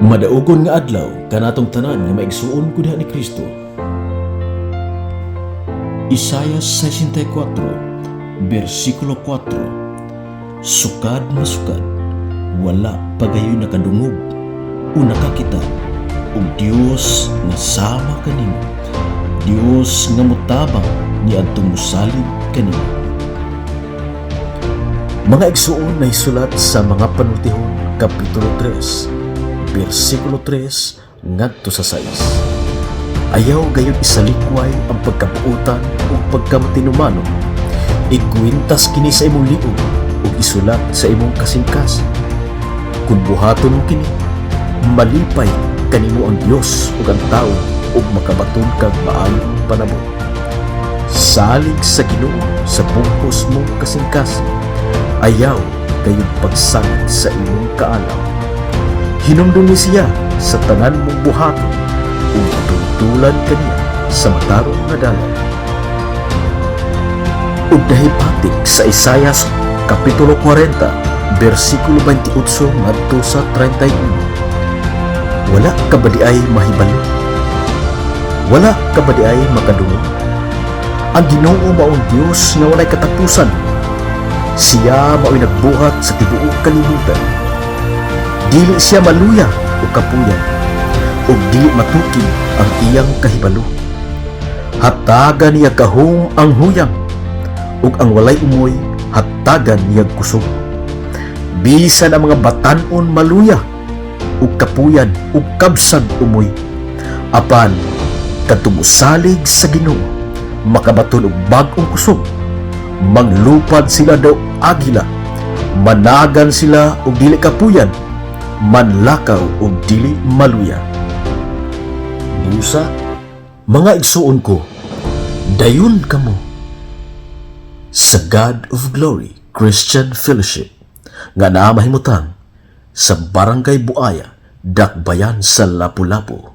Madaugon nga adlaw kanatong tanan nga maigsuon ko diha ni Kristo. Isaiah 64, versikulo 4. Sukad na sukad, wala pagayoy nakadungog o nakakita, og Dios nga sama kanimo, Dios nga mutabang ni adtong musalig kanimo. Mga igsuon na isulat sa mga panultihon, kapitulo 3, versikulo 3 ngadto sa 6. Ayaw gayud isalikway ang pagkapuutan o pagkamatinumanon. Ikuwintas kini sa imong liog o isulat sa imong kasingkas. Kung buhaton mo kini, malipay kanimo ang Dios ug ang tawo ug makabaton kag maayong panabot. Salig sa Ginoo sa bungkos mong kasingkas. Ayaw gayud pagsangit sa imong kaalaw. Hinumdum ni siya sa tanan mong buhaton ug tutulan kaniya sa matarong nga dalan. Ug dahipatik sa Isaiah kapitulo 40, versikulo 28 ngadto sa 31. Wala ka ba di ay mahibalo? Wala ka ba di ay makadungog? Ang Ginoo maong Dios nga walay katapusan. Siya mao'y nagbuhat sa tibuok kalibutan. Dili siya maluya o kapuyan, o dili matukig ang iyang kahibalo. Hatagan niya kahong ang huyang, ug ang walay umoy hatagan niya kusog. Bisan ang mga batan-on maluya, ug kapuyan ug kabsag umoy. Apan kadtong salig sa Ginoo, makabaton og bag-ong kusog. Manglupad sila daw agila, managan sila og dili kapuyan, manlakaw og dili maluya. Busa, mga igsuon ko, dayon kamo sa God of Glory Christian Fellowship nga naa mahimutang sa Barangay Buaya, Dakbayan sa Lapu-Lapu.